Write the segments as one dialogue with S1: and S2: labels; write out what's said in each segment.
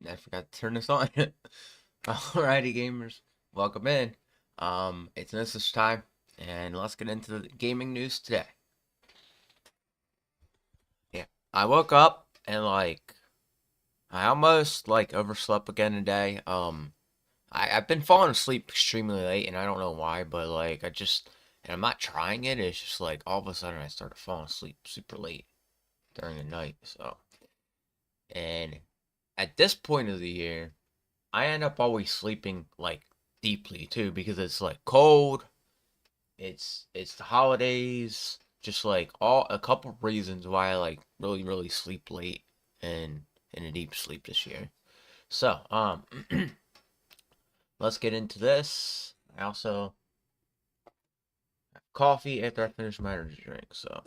S1: I forgot to turn this on. Alrighty, gamers, welcome in. It's message time, and let's get into the gaming news today. Yeah, I woke up and I almost overslept again today. I've been falling asleep extremely late, and I don't know why, but and I'm not trying it. It's just like all of a sudden I started falling asleep super late during the night. And at this point of the year, I end up always sleeping deeply too because it's like cold. It's the holidays. Just like all a couple reasons why I really sleep late and in a deep sleep this year. So let's get into this. I also have coffee after I finish my energy drink, so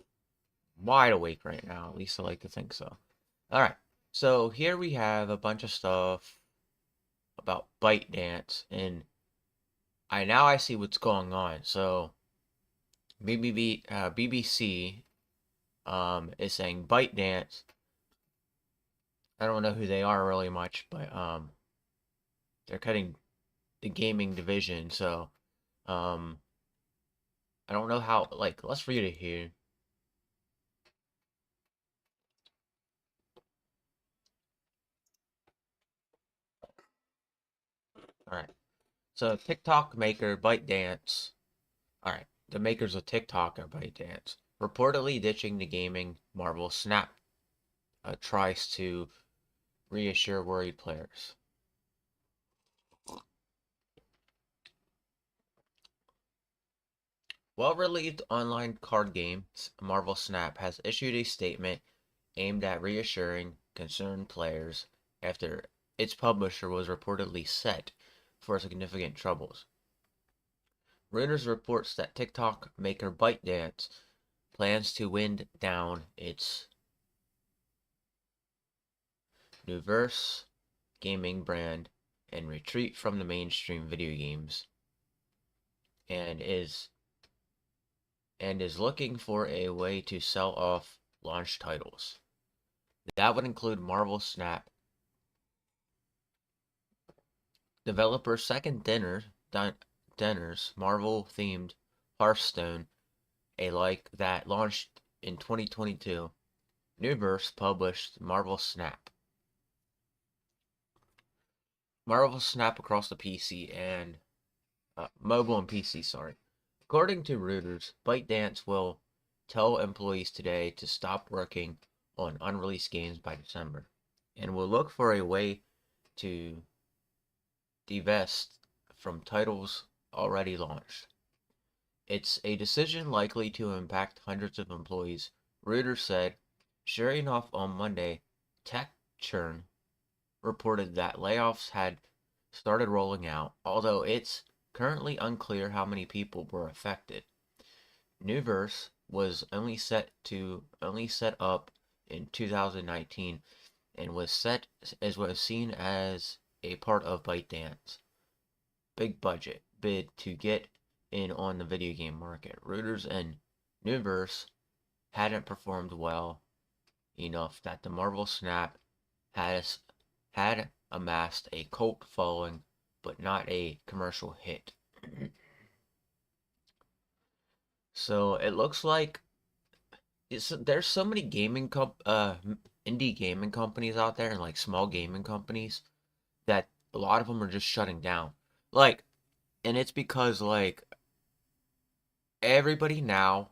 S1: I'm wide awake right now. At least I like to think so. All right. So here we have a bunch of stuff about ByteDance, and I see what's going on. So BBC is saying ByteDance. I don't know who they are really much, but they're cutting the gaming division. So um, I don't know how. Let's read it here. All right. So TikTok maker ByteDance. All right. The makers of TikTok are ByteDance, reportedly ditching the gaming Marvel Snap. Tries to reassure worried players. Well-released online card game Marvel Snap has issued a statement aimed at reassuring concerned players after its publisher was reportedly set for significant troubles. Reuters reports that TikTok maker ByteDance plans to wind down its Nuverse gaming brand and retreat from the mainstream video games and is looking for a way to sell off launch titles. That would include Marvel Snap. Developer Second Dinner's Marvel-themed Hearthstone, that launched in 2022. Nuverse published Marvel Snap. Marvel Snap across the PC and mobile and PC, sorry. According to Reuters, ByteDance will tell employees today to stop working on unreleased games by December and will look for a way to divest from titles already launched. It's a decision likely to impact hundreds of employees, Reuters said. Sure enough, on Monday, TechChurn reported that layoffs had started rolling out, although it's currently unclear how many people were affected. Nuverse was only set up in 2019 and was seen as a part of ByteDance big budget bid to get in on the video game market. Reuters and Nuverse hadn't performed well enough that the Marvel Snap has had amassed a cult following, but not a commercial hit. So it looks like there's so many indie gaming companies out there and small gaming companies that a lot of them are just shutting down. Like, and it's because everybody now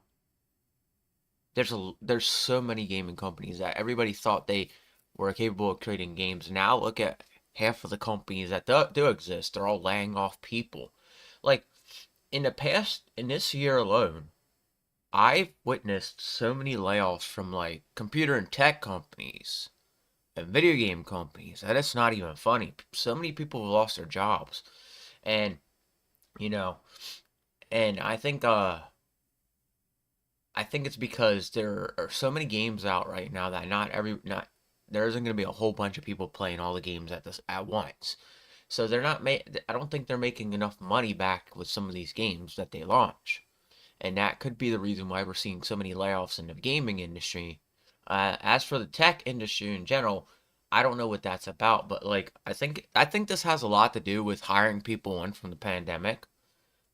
S1: there's so many gaming companies that everybody thought they were capable of creating games. Now look at half of the companies that do exist. They're all laying off people. Like in this year alone, I've witnessed so many layoffs from computer and tech companies and video game companies that it's not even funny. So many people have lost their jobs. And you know, and I think it's because there are so many games out right now that not there isn't going to be a whole bunch of people playing all the games at once. So I don't think they're making enough money back with some of these games that they launch. And that could be the reason why we're seeing so many layoffs in the gaming industry. As for the tech industry in general, I don't know what that's about, but like I think this has a lot to do with hiring people on from the pandemic.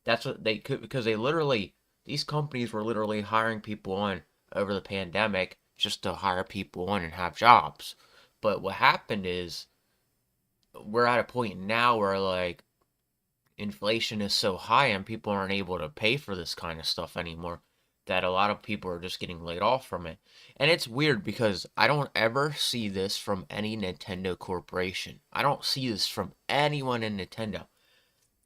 S1: That's what they could, because they literally, these companies were literally hiring people on over the pandemic just to hire people on and have jobs. But what happened is we're at a point now where like inflation is so high and people aren't able to pay for this kind of stuff anymore, that a lot of people are just getting laid off from it. And it's weird because I don't ever see this from any Nintendo corporation. I don't see this from anyone in Nintendo.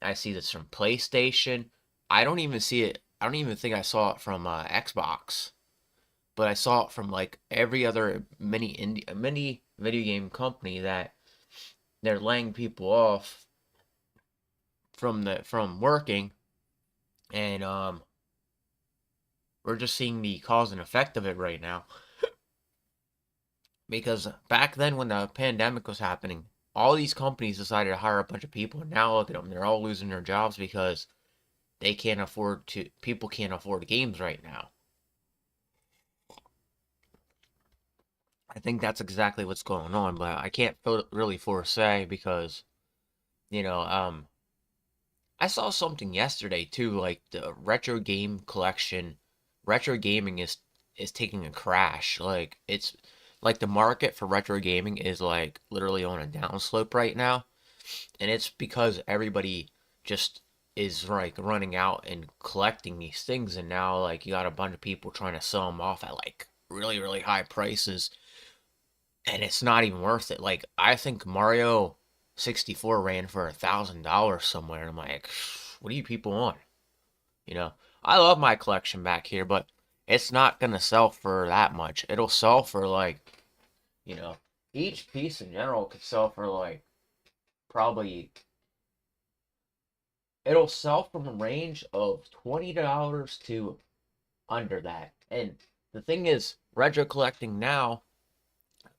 S1: I see this from PlayStation. I don't even see it. I don't even think I saw it from Xbox, but I saw it from like every other mini video game company that they're laying people off from working, and we're just seeing the cause and effect of it right now. Because back then, when the pandemic was happening, all these companies decided to hire a bunch of people, and now look at them, they're all losing their jobs because they can't afford to, people can't afford games right now. I think that's exactly what's going on, but I can't really foresay because, you know, I saw something yesterday too, like the retro game collection, retro gaming is taking a crash. Like it's like the market for retro gaming is like literally on a downslope right now, and it's because everybody just is like running out and collecting these things, and now like you got a bunch of people trying to sell them off at like really high prices, and it's not even worth it. Like I think Mario 64 ran for $1,000 somewhere. And I'm like, what are you people on? You know, I love my collection back here, but it's not gonna sell for that much. It'll sell for like, you know, each piece in general could sell for like probably, it'll sell from a range of $20 to under that. And the thing is, retro collecting now,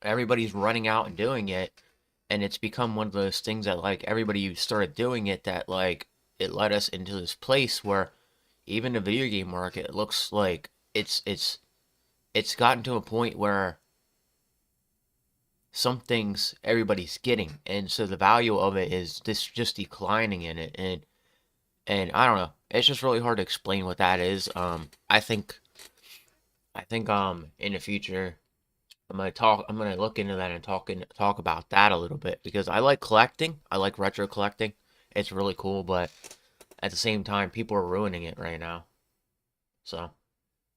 S1: everybody's running out and doing it, and it's become one of those things that like everybody started doing it, that like it led us into this place where even the video game market looks like it's gotten to a point where some things everybody's getting, and so the value of it is this just declining in it, and I don't know, it's just really hard to explain what that is. I think in the future I'm gonna look into that and talk about that a little bit, because I like collecting. I like retro collecting. It's really cool, but at the same time, people are ruining it right now. So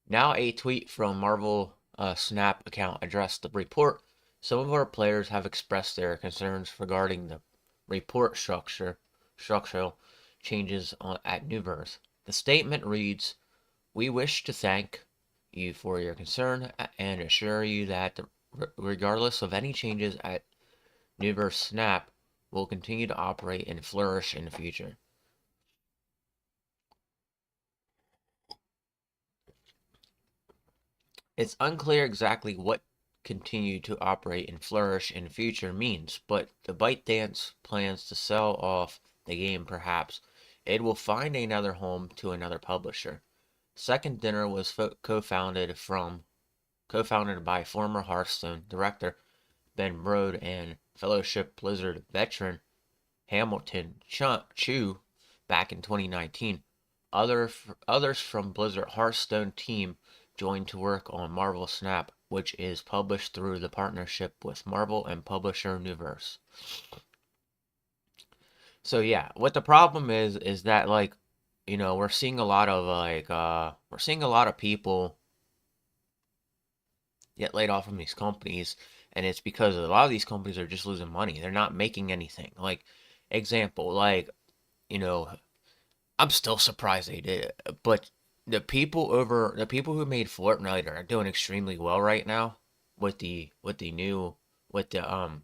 S1: now a tweet from Marvel Snap account addressed the report. Some of our players have expressed their concerns regarding the report structural changes at Newverse. The statement reads, "We wish to thank you for your concern and assure you that regardless of any changes at Newverse Snap, will continue to operate and flourish in the future." It's unclear exactly what "continue to operate and flourish in the future" means, but the ByteDance plans to sell off the game. Perhaps it will find another home to another publisher. Second Dinner was co-founded by former Hearthstone director Ben Brode and Fellowship Blizzard veteran Hamilton Chu back in 2019. Others from Blizzard Hearthstone team joined to work on Marvel Snap, which is published through the partnership with Marvel and publisher Newverse. So yeah, what the problem is that like, we're seeing a lot of we're seeing a lot of people get laid off from these companies, and it's because a lot of these companies are just losing money. They're not making anything. Like example, like, you know, I'm still surprised they did it, but the people who made Fortnite are doing extremely well right now with the new with the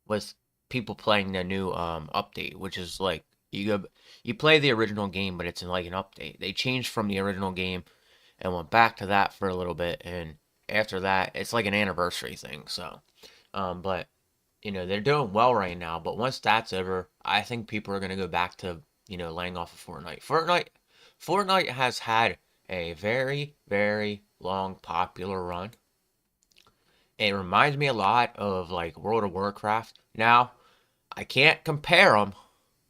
S1: with people playing the new update, which is like you play the original game, but it's in like an update. They changed from the original game and went back to that for a little bit, and after that, it's like an anniversary thing. So, but they're doing well right now. But once that's over, I think people are gonna go back to laying off of Fortnite. Fortnite has had a very long popular run, It reminds me a lot of like World of Warcraft. Now, I can't compare them.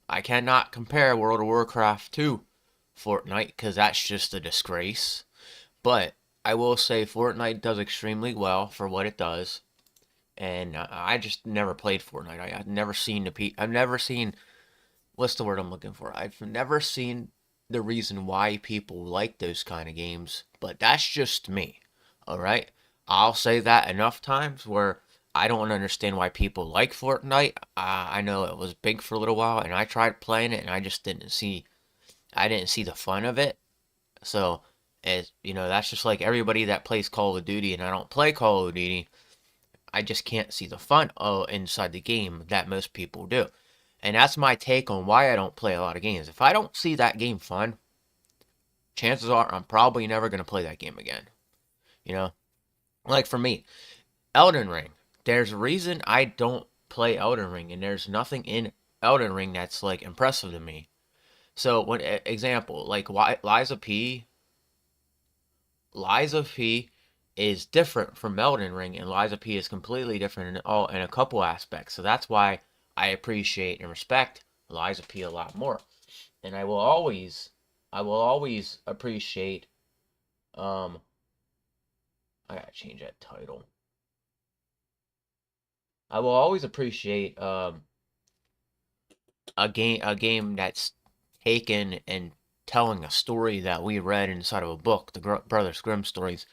S1: I cannot compare World of Warcraft to Fortnite because that's just a disgrace. But I will say Fortnite does extremely well for what it does. And I just never played Fortnite. I've never seen I've never seen, what's the word I'm looking for? I've never seen the reason why people like those kind of games. But that's just me. All right. I'll say that enough times where I don't understand why people like Fortnite. I know it was big for a little while, and I tried playing it, and I just didn't see. I didn't see the fun of it. So, that's just like everybody that plays Call of Duty, and I don't play Call of Duty. I just can't see the fun inside the game that most people do. And that's my take on why I don't play a lot of games. If I don't see that game fun, chances are I'm probably never going to play that game again. You know? Like for me, Elden Ring. There's a reason I don't play Elden Ring, and there's nothing in Elden Ring that's like impressive to me. So, when example, like Liza P is different from Elden Ring, and Liza P is completely different in a couple aspects. So that's why I appreciate and respect Liza P a lot more. And I will always appreciate. Um, I gotta change that title. I will always appreciate a game that's taken and telling a story that we read inside of a book, the Brothers Grimm stories.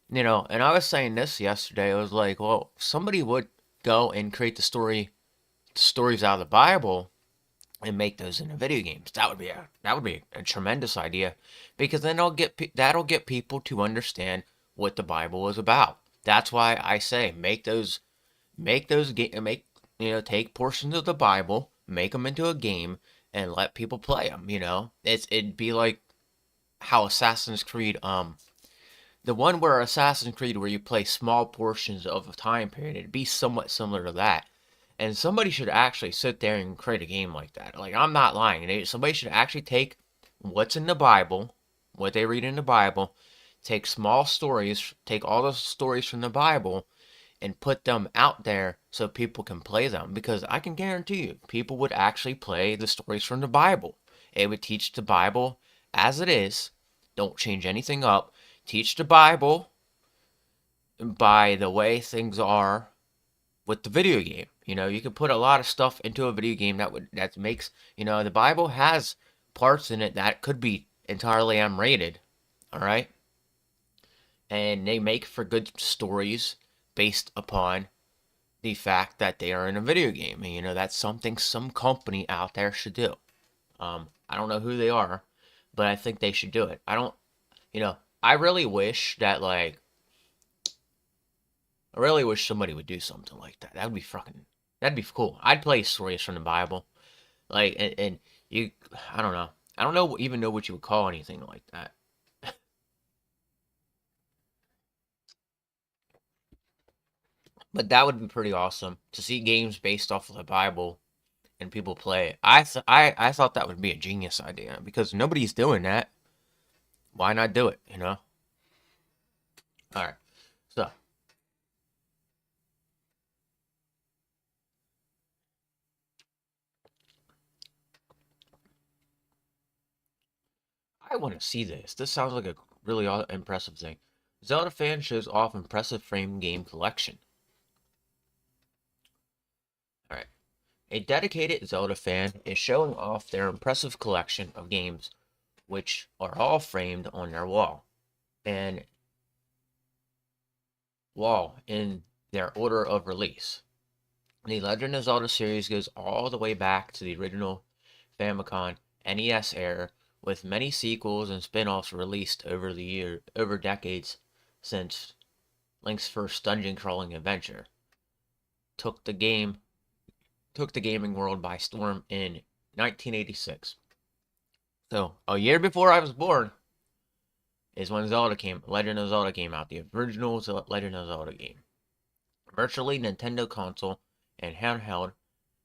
S1: And I was saying this yesterday. I was like, well, if somebody would go and create stories out of the Bible and make those into video games. That would be a tremendous idea, because then that'll get people to understand what the Bible is about. That's why I say make those make take portions of the Bible, make them into a game, and let people play them. It'd be like how Assassin's Creed, the one where Assassin's Creed, where you play small portions of a time period, it'd be somewhat similar to that. And somebody should actually sit there and create a game like that. Like, I'm not lying. Somebody should actually take what's in the Bible, what they read in the Bible, take small stories, take all the stories from the Bible, and put them out there so people can play them. Because I can guarantee you, people would actually play the stories from the Bible. It would teach the Bible as it is. Don't change anything up. Teach the Bible by the way things are with the video game. You can put a lot of stuff into a video game that makes, the Bible has parts in it that could be entirely M-rated, all right? And they make for good stories based upon the fact that they are in a video game. And, that's something some company out there should do. I don't know who they are, but I think they should do it. I really wish that, like, I really wish somebody would do something like that. That'd be cool. I'd play stories from the Bible. Like, and you, I don't know. I don't even know what you would call anything like that. But that would be pretty awesome to see games based off of the Bible and people play it. I thought that would be a genius idea, because nobody's doing that. Why not do it? All right. So, I want to see this. This sounds like a really impressive thing. Zelda fan shows off impressive frame game collection. All right. A dedicated Zelda fan is showing off their impressive collection of games, which are all framed on their and wall in their order of release. The Legend of Zelda series goes all the way back to the original Famicom NES era, with many sequels and spin-offs released over decades since Link's first dungeon crawling adventure took the gaming world by storm in 1986. So, a year before I was born is when Legend of Zelda came out, the original Legend of Zelda game. Virtually Nintendo console and handheld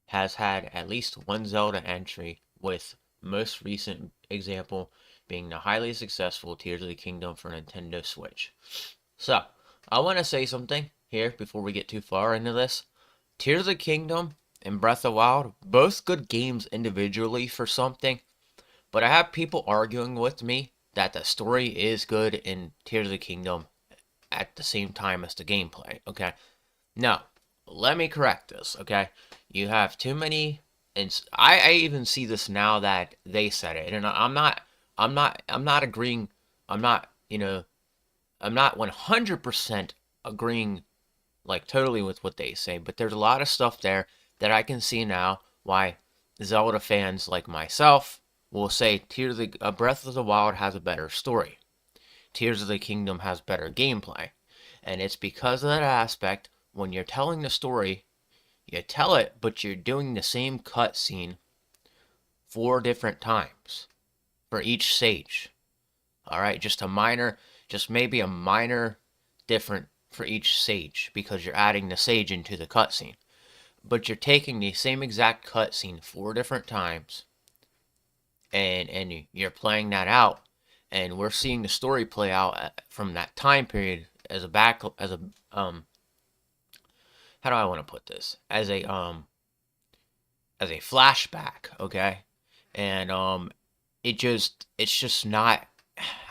S1: has had at least one Zelda entry, with most recent example being the highly successful Tears of the Kingdom for Nintendo Switch. So, I want to say something. here before we get too far into this. Tears of the Kingdom and Breath of the Wild, both good games individually for something, but I have people arguing with me that the story is good in Tears of the Kingdom at the same time as the gameplay, okay? No, let me correct this, okay? You have too many, and I even see this now that they said it, and I'm not agreeing, I'm not, I'm not 100% agreeing like totally with what they say, but there's a lot of stuff there that I can see now why Zelda fans like myself will say Tears of the Breath of the Wild has a better story. Tears of the Kingdom has better gameplay. And it's because of that aspect when you're telling the story, you tell it, but you're doing the same cutscene 4 different times for each stage. Alright, just maybe a minor different for each sage because you're adding the sage into the cutscene. But you're taking the same exact cutscene 4 different times and you're playing that out, and we're seeing the story play out from that time period as a how do I want to put this, as a flashback, okay? And it's just not.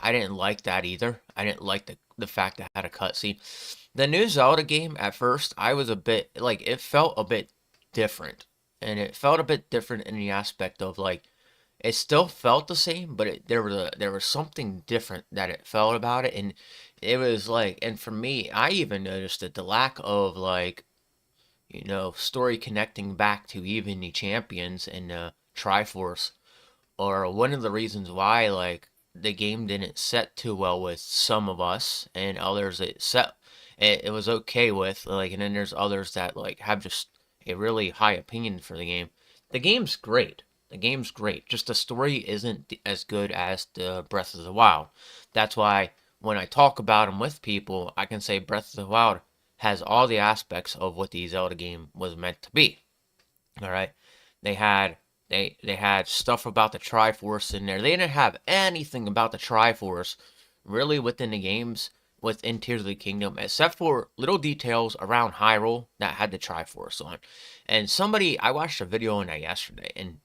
S1: I didn't like that either. I didn't like the fact that it had a cutscene. The new Zelda game at first, I was a bit like it felt a bit different, and it felt a bit different in the aspect of like it still felt the same, but there was something different that it felt about it, and it was like, and for me, I even noticed that the lack of like story connecting back to even the champions and Triforce, or one of the reasons why like the game didn't set too well with some of us, and others it was okay with, like, and then there's others that like have just a really high opinion for the game. The game's great. The game's great. Just the story isn't as good as the Breath of the Wild. That's why when I talk about them with people, I can say Breath of the Wild has all the aspects of what the Zelda game was meant to be. All right, they had they had stuff about the Triforce in there. They didn't have anything about the Triforce really within the games within Tears of the Kingdom, except for little details around Hyrule that had the Triforce on. And I watched a video on that yesterday, and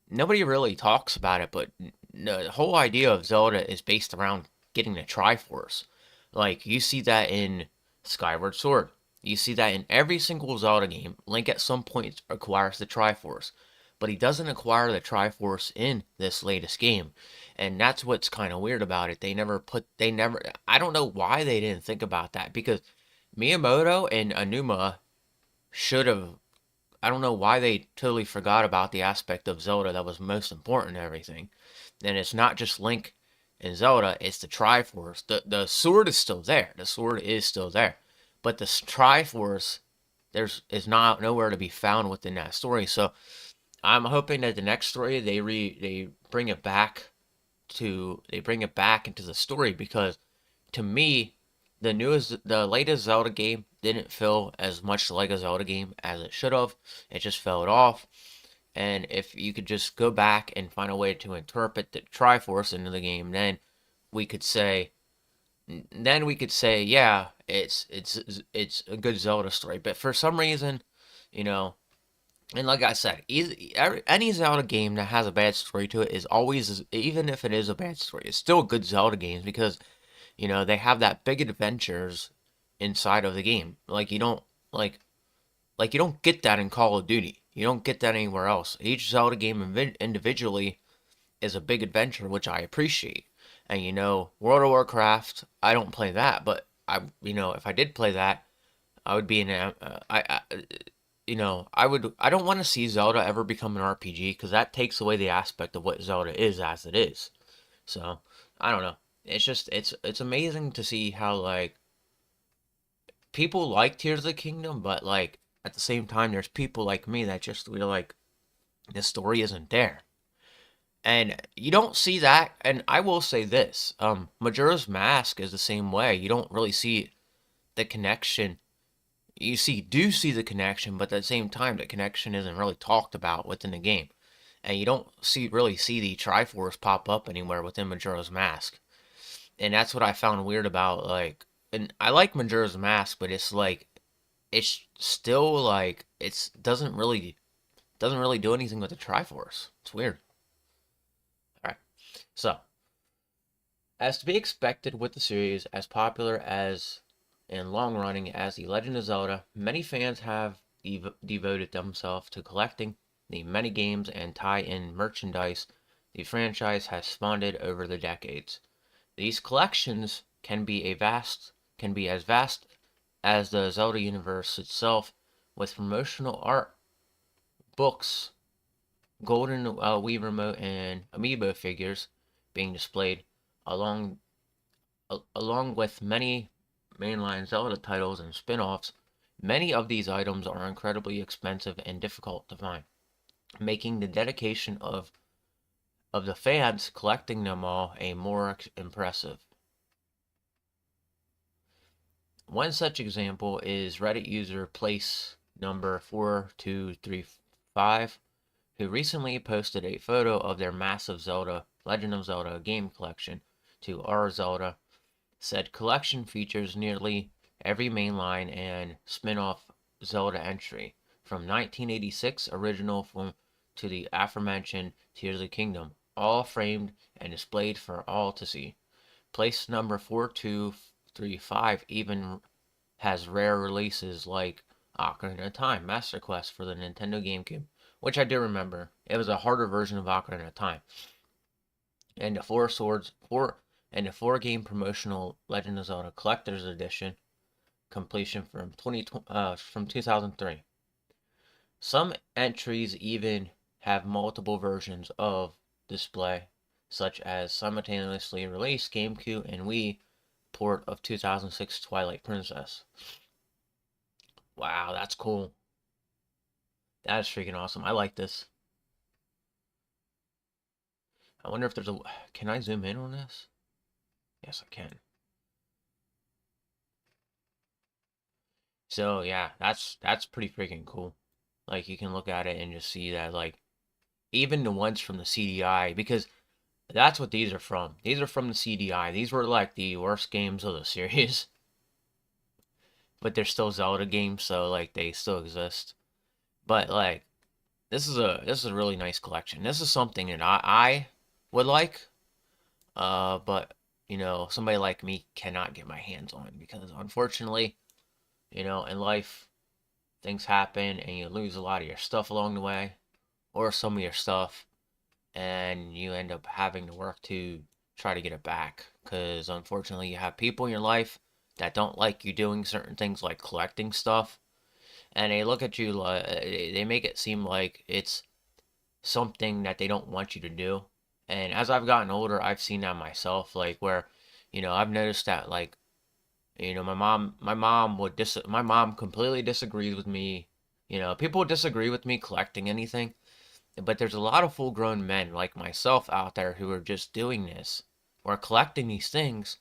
S1: nobody really talks about it, but the whole idea of Zelda is based around getting the Triforce. Like, you see that in Skyward Sword. You see that in every single Zelda game. Link at some point acquires the Triforce, but he doesn't acquire the Triforce in this latest game. And that's what's kind of weird about it. I don't know why they didn't think about that, because Miyamoto and Anuma should have. I don't know why they totally forgot about the aspect of Zelda that was most important and everything. And it's not just Link and Zelda, it's the Triforce. The sword is still there. The sword is still there. But the Triforce is not nowhere to be found within that story. So I'm hoping that the next story they bring it back into the story, because to me the latest Zelda game didn't feel as much like a Zelda game as it should have. It just fell off. And if you could just go back and find a way to interpret the Triforce into the game, we could say yeah, it's a good Zelda story. But for some reason, you know, and like I said, any Zelda game that has a bad story to it is always, even if it is a bad story, it's still a good Zelda game, because they have that big adventures inside of the game. Like you don't get that in Call of Duty. You don't get that anywhere else. Each Zelda game individually is a big adventure, which I appreciate. And World of Warcraft, I don't play that, but if I did play that, I would be in a, I don't want to see Zelda ever become an RPG, because that takes away the aspect of what Zelda is as it is. So, I don't know. It's amazing to see how, like, people like Tears of the Kingdom, but, like, at the same time, there's people like me that just feel like the story isn't there. And you don't see that, and I will say this, Majora's Mask is the same way. You don't really see the connection. Do see the connection, but at the same time, the connection isn't really talked about within the game. And you don't really see the Triforce pop up anywhere within Majora's Mask. And that's what I found weird about, like, and I like Majora's Mask, but it's like, it's still like it's doesn't really do anything with the Triforce. It's weird. All right, so as to be expected with the series as popular as and long running as The Legend of Zelda, many fans have devoted themselves to collecting the many games and tie-in merchandise the franchise has spawned over the decades. These collections can be as vast as the Zelda universe itself, with promotional art, books, golden Wii remote, and amiibo figures being displayed along along with many mainline Zelda titles and spin-offs. Many of these items are incredibly expensive and difficult to find, making the dedication of the fans collecting them all a more impressive. One such example is Reddit user place number 4235, who recently posted a photo of their massive Zelda Legend of Zelda game collection to our Zelda. Said collection features nearly every mainline and spin-off Zelda entry, from 1986 original to the aforementioned Tears of the Kingdom, all framed and displayed for all to see. Place number 4235 even has rare releases like Ocarina of Time Master Quest for the Nintendo GameCube, which I do remember. It was a harder version of Ocarina of Time. And the four game promotional Legend of Zelda Collector's Edition completion from 2003. Some entries even have multiple versions of display, such as simultaneously released GameCube and Wii port of 2006 Twilight Princess. Wow, that's cool. That is freaking awesome. I like this. I wonder if there's a. Can I zoom in on this? Yes, I can. So yeah, that's pretty freaking cool. Like you can look at it and just see that like even the ones from the CDI, because that's what these are from. These are from the CDI. These were like the worst games of the series, but they're still Zelda games, so like they still exist. But like this is a really nice collection. This is something that I would like, but somebody like me cannot get my hands on because unfortunately, in life things happen and you lose a lot of your stuff along the way, or some of your stuff, and you end up having to work to try to get it back. Because unfortunately, you have people in your life that don't like you doing certain things like collecting stuff, and they look at you like they make it seem like it's something that they don't want you to do. And as I've gotten older, I've seen that myself, like where, I've noticed that like, my mom completely disagrees with me. People disagree with me collecting anything, but there's a lot of full-grown men like myself out there who are just doing this or collecting these things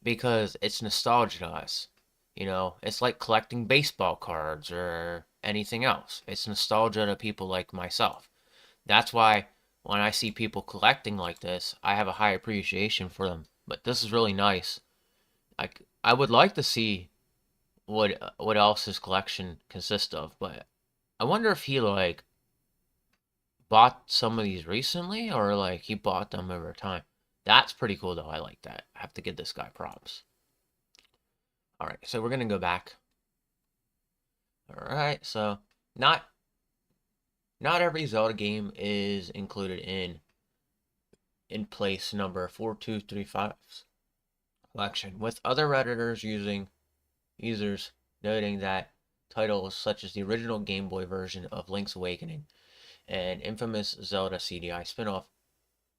S1: because it's nostalgia to us. It's like collecting baseball cards or anything else. It's nostalgia to people like myself. That's why when I see people collecting like this, I have a high appreciation for them. But this is really nice. I would like to see what else his collection consists of, but I wonder if he like bought some of these recently or like he bought them over time. That's pretty cool though. I like that. I have to give this guy props. All right, so we're gonna go back. All right, so not not every Zelda game is included in place number 4235's collection, with other redditors users noting that titles such as the original Game Boy version of Link's Awakening and infamous Zelda CDI spin-off.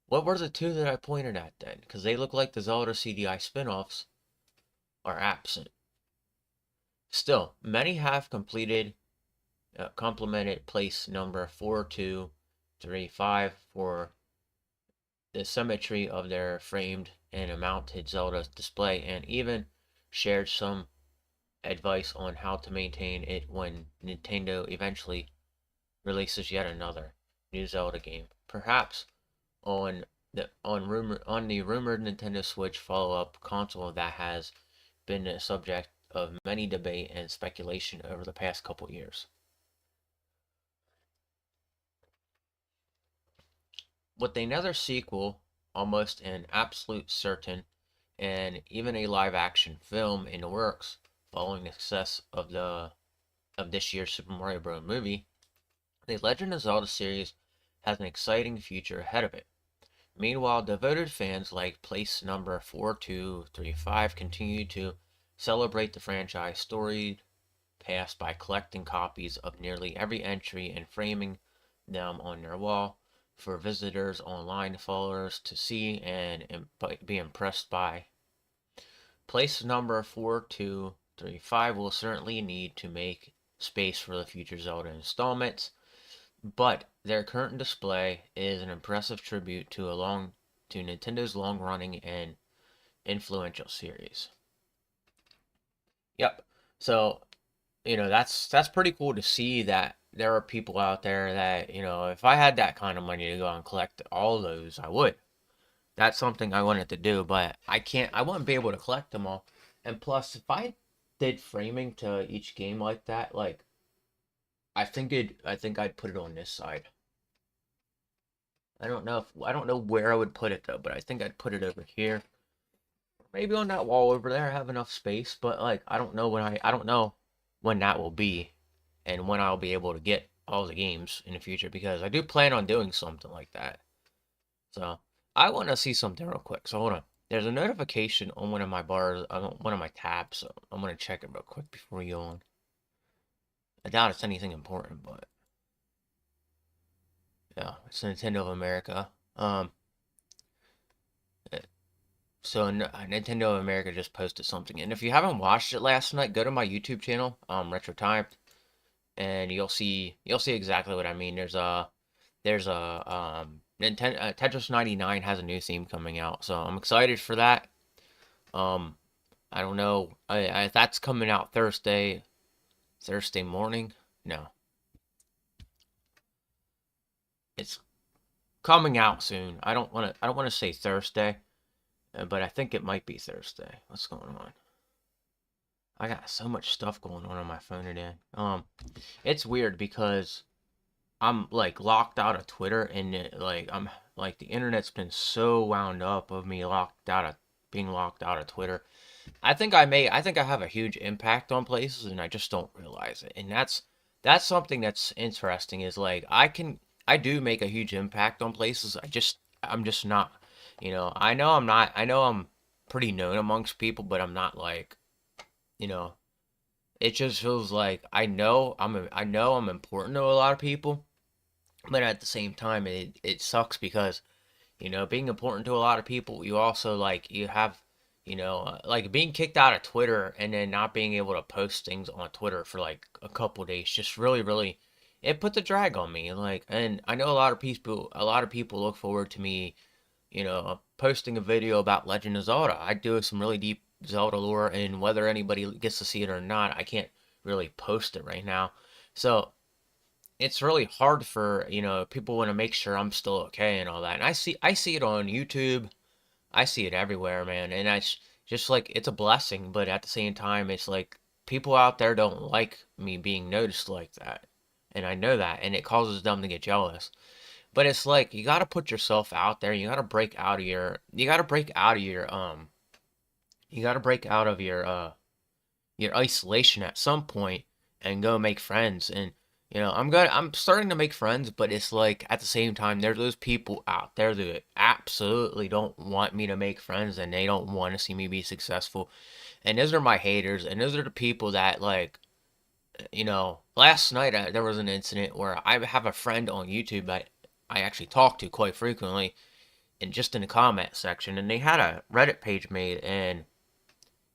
S1: What were the two that I pointed at then? Because they look like the Zelda CDI spin-offs are absent. Still, many have complemented place number 4235 for the symmetry of their framed and mounted Zelda display, and even shared some advice on how to maintain it when Nintendo eventually releases yet another new Zelda game. Perhaps on the rumored Nintendo Switch follow-up console that has been the subject of many debate and speculation over the past couple years. With another sequel almost an absolute certain, and even a live action film in the works following the success of this year's Super Mario Bros. Movie, the Legend of Zelda series has an exciting future ahead of it. Meanwhile, devoted fans like place number 4235 continue to celebrate the franchise storied past by collecting copies of nearly every entry and framing them on their wall for visitors online followers to see and be impressed by. Place number 4235 will certainly need to make space for the future Zelda installments, but their current display is an impressive tribute to Nintendo's long-running and influential series. Yep. So, that's pretty cool to see that there are people out there that, if I had that kind of money to go and collect all of those, I would. That's something I wanted to do, but I wouldn't be able to collect them all. And plus, if I did framing to each game like that, like I think I'd put it on this side. I don't know where I would put it though, but I think I'd put it over here. Maybe on that wall over there. I have enough space, but like I don't know when that will be and when I'll be able to get all the games in the future because I do plan on doing something like that. So I want to see something real quick. So hold on. There's a notification on one of my bars, on one of my tabs. So I'm gonna check it real quick before we go on. I doubt it's anything important, but yeah, it's Nintendo of America. So Nintendo of America just posted something, and if you haven't watched it last night, go to my YouTube channel, Retro Time, and you'll see exactly what I mean. There's a Nintendo Tetris 99 has a new theme coming out, so I'm excited for that. Um, I don't know, that's coming out Thursday morning. No, it's coming out soon. I don't want to say Thursday, but I think it might be Thursday. What's going on? I got so much stuff going on my phone today. It's weird because I'm like locked out of Twitter and I'm like the internet's been so wound up of me being locked out of Twitter. I think I have a huge impact on places and I just don't realize it. And that's something that's interesting is like I do make a huge impact on places. I'm just not, I know I'm pretty known amongst people, but I'm not like, you know, it just feels like I know I'm important to a lot of people, but at the same time it sucks because being important to a lot of people, you also like you have, like being kicked out of Twitter and then not being able to post things on Twitter for like a couple days just really it puts a drag on me. Like, and I know a lot of people look forward to me, posting a video about Legend of Zelda. I do some really deep Zelda lore, and whether anybody gets to see it or not, I can't really post it right now. So it's really hard for people want to make sure I'm still okay and all that. And I see it on YouTube. I see it everywhere, man. And I just like it's a blessing, but at the same time, it's like people out there don't like me being noticed like that, and I know that, and it causes them to get jealous. But it's like you got to put yourself out there. You got to break out of your isolation at some point and go make friends. And I'm starting to make friends, but it's like at the same time there's those people out there that absolutely don't want me to make friends and they don't want to see me be successful. And those are my haters, and those are the people that like last night there was an incident where I have a friend on YouTube that I actually talk to quite frequently, and just in the comment section, and they had a Reddit page made, and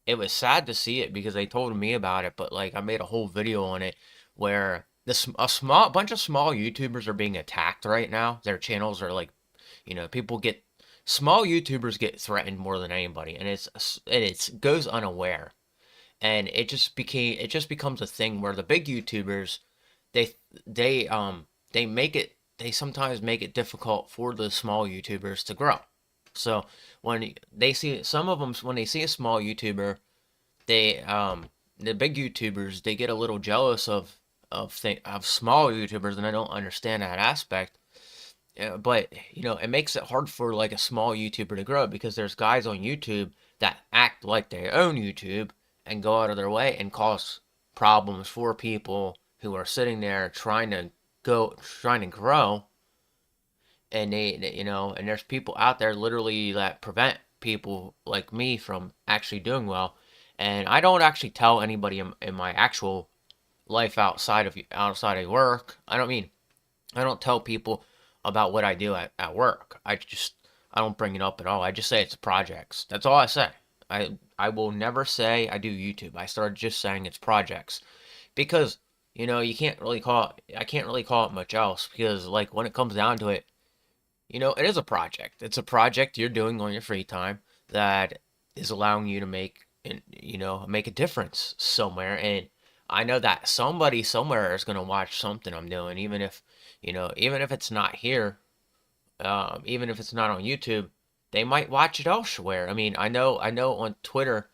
S1: it was sad to see it because they told me about it, but like I made a whole video on it where a small bunch of small YouTubers are being attacked right now. Their channels are like, people get small YouTubers get threatened more than anybody, and it's goes unaware, and it just becomes a thing where the big YouTubers they they sometimes make it difficult for the small YouTubers to grow. So when they see some of them when they see a small YouTuber, they the big YouTubers, they get a little jealous of small YouTubers, and I don't understand that aspect. But it makes it hard for like a small YouTuber to grow because there's guys on YouTube that act like they own YouTube and go out of their way and cause problems for people who are sitting there trying to grow, and and there's people out there literally that prevent people like me from actually doing well. And I don't actually tell anybody in my actual life outside of work. I don't tell people about what I do at work. I don't bring it up at all. I just say it's projects. That's all I say. I will never say I do YouTube. I started just saying it's projects because you can't really call it. I can't really call it much else because like when it comes down to it, it is a project. It's a project you're doing on your free time that is allowing you to make a difference somewhere. And I know that somebody somewhere is going to watch something I'm doing, even if it's not here, even if it's not on YouTube, they might watch it elsewhere. I mean, I know on Twitter,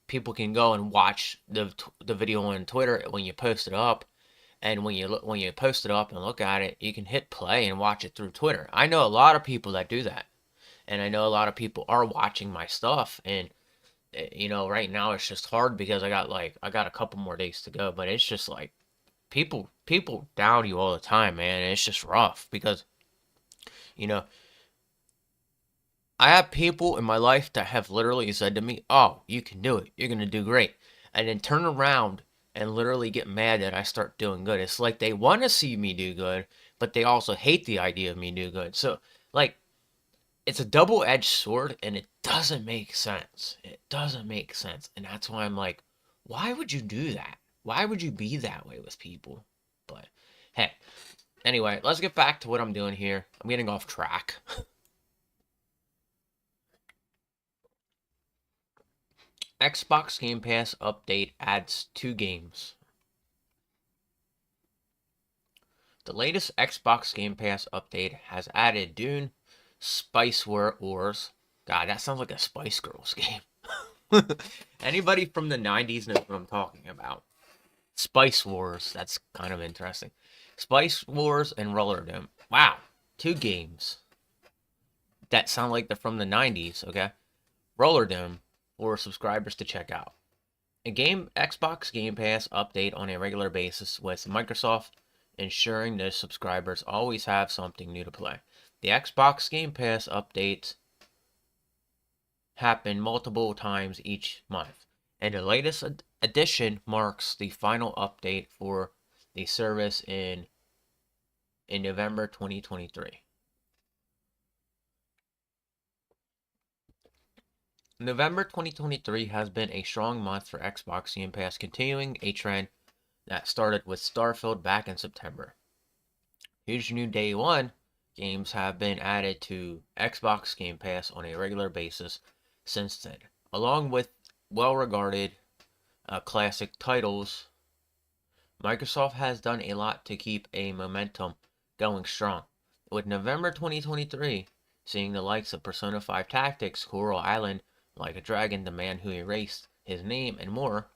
S1: people can go and watch the video on Twitter when you post it up, and when you post it up and look at it, you can hit play and watch it through Twitter. I know a lot of people that do that, and I know a lot of people are watching my stuff. And right now it's just hard because I got a couple more days to go, but it's just like people down you all the time, man, and it's just rough because you know I have people in my life that have literally said to me, "Oh, you can do it. You're going to do great." And then turn around and literally get mad that I start doing good. It's like they want to see me do good, but they also hate the idea of me do good. So, like, it's a double-edged sword and it doesn't make sense. It doesn't make sense. And that's why I'm like, why would you do that? Why would you be that way with people? But hey, anyway, let's get back to what I'm doing here. I'm getting off track. Xbox Game Pass update adds 2 games. The latest Xbox Game Pass update has added Dune, Spice Wars. God, that sounds like a Spice Girls game. Anybody from the 90s knows what I'm talking about. Spice Wars, that's kind of interesting. Spice Wars and Roller Dome. Wow, 2 games that sound like they're from the 90s, okay? Roller Dome for subscribers to check out. A Xbox Game Pass update on a regular basis with Microsoft ensuring that subscribers always have something new to play. The Xbox Game Pass updates happen multiple times each month, and the latest edition marks the final update for the service in November 2023. November 2023 has been a strong month for Xbox Game Pass, continuing a trend that started with Starfield back in September. Here's your new day one. Games have been added to Xbox Game Pass on a regular basis since then, along with well-regarded classic titles. Microsoft has done a lot to keep a momentum going strong, with November 2023 seeing the likes of Persona 5 Tactics, Coral Island, Like a Dragon, The Man Who Erased His Name, and more.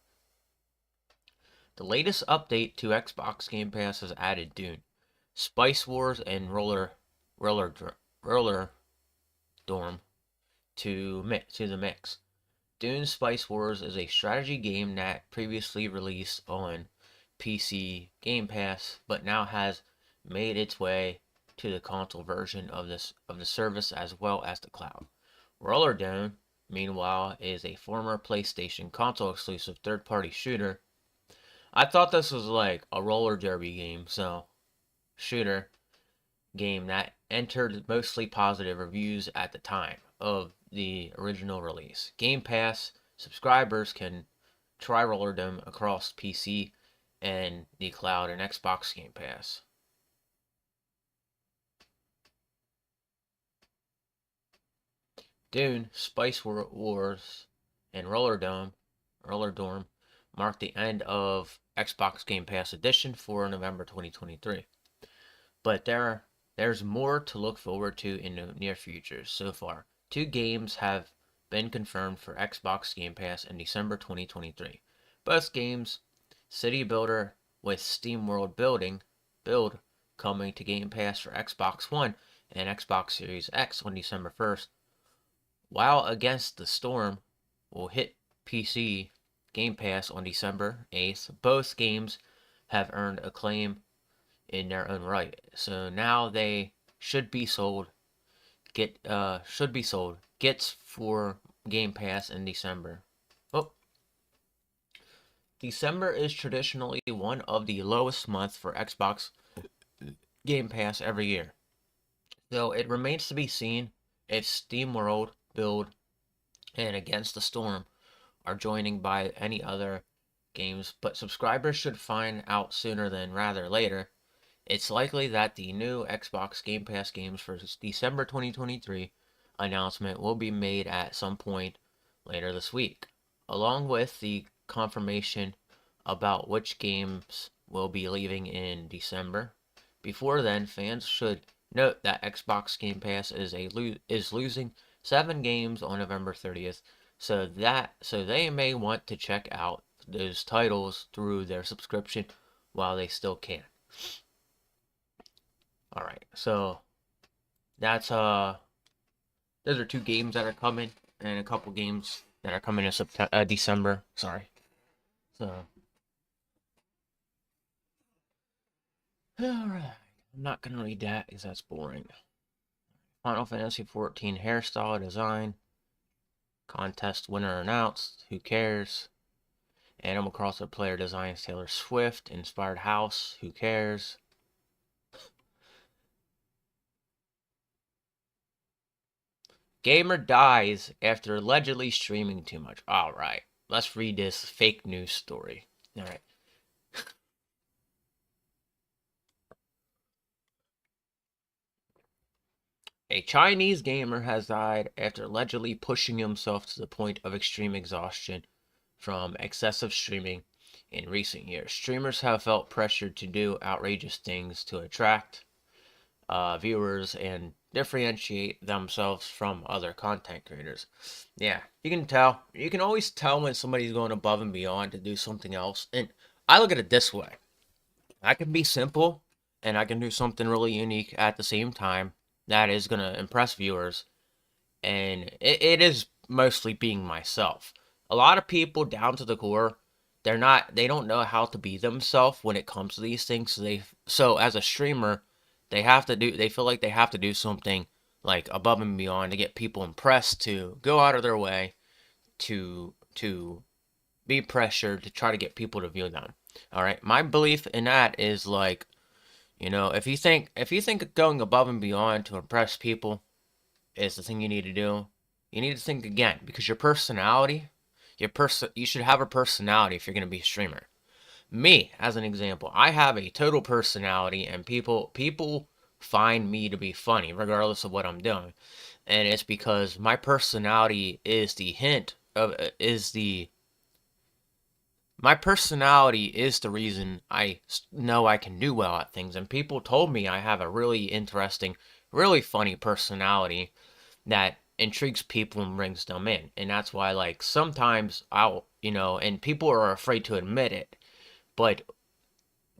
S1: The latest update to Xbox Game Pass has added Dune, Spice Wars, and Roller Dorm to the mix. Dune Spice Wars is a strategy game that previously released on PC Game Pass, but now has made its way to the console version of the service as well as the cloud. Roller Dome, meanwhile, is a former PlayStation console exclusive third-party shooter. I thought this was like a roller derby game, shooter game that entered mostly positive reviews at the time of the original release. Game Pass subscribers can try Roller Dome across PC and the cloud and Xbox Game Pass. Dune, Spice Wars, and Roller Dorm mark the end of Xbox Game Pass Edition for November 2023. But there's more to look forward to in the near future. So far, 2 games have been confirmed for Xbox Game Pass in December 2023. Both games, City Builder with Steam World Build coming to Game Pass for Xbox One and Xbox Series X on December 1st, while Against the Storm will hit PC Game Pass on December 8th. Both games have earned acclaim in their own right, so now they should be sold. Gets for Game Pass in December. Oh, December is traditionally one of the lowest months for Xbox Game Pass every year. So it remains to be seen if Steam World Build and Against the Storm are joining by any other games, but subscribers should find out sooner than rather later. It's likely that the new Xbox Game Pass games for December 2023 announcement will be made at some point later this week, along with the confirmation about which games will be leaving in December. Before then, fans should note that Xbox Game Pass is losing 7 games on November 30th, so they may want to check out those titles through their subscription while they still can. All right, so that's those are 2 games that are coming, and a couple games that are coming in December. Sorry. So, all right, I'm not gonna read that because that's boring. Final Fantasy 14 hairstyle design contest winner announced. Who cares? Animal Crossing player designs Taylor Swift inspired house. Who cares? Gamer dies after allegedly streaming too much. All right, let's read this fake news story. All right. A Chinese gamer has died after allegedly pushing himself to the point of extreme exhaustion from excessive streaming in recent years. Streamers have felt pressured to do outrageous things to attract viewers and differentiate themselves from other content creators. Yeah, you can tell. You can always tell when somebody's going above and beyond to do something else. And I look at it this way. I can be simple and I can do something really unique at the same time that is going to impress viewers. And it is mostly being myself. A lot of people down to the core, they don't know how to be themselves when it comes to these things. So as a streamer, they feel like they have to do something like above and beyond to get people impressed, to go out of their way to be pressured to try to get people to view them. All right, my belief in that is like, if you think going above and beyond to impress people is the thing you need to do, you need to think again, because you should have a personality if you're going to be a streamer. Me, as an example, I have a total personality, and people find me to be funny regardless of what I'm doing. And it's because my personality is the reason I know I can do well at things. And people told me I have a really interesting, really funny personality that intrigues people and brings them in. And that's why, like, sometimes and people are afraid to admit it, but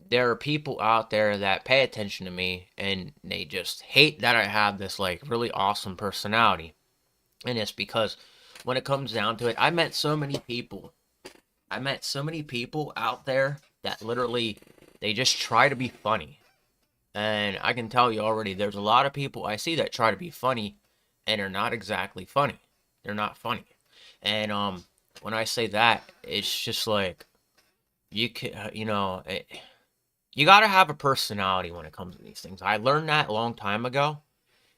S1: there are people out there that pay attention to me and they just hate that I have this, like, really awesome personality. And it's because when it comes down to it, I met so many people out there that literally, they just try to be funny. And I can tell you already, there's a lot of people I see that try to be funny and are not exactly funny. They're not funny. And when I say that, it's just like, you gotta have a personality when it comes to these things. I learned that a long time ago,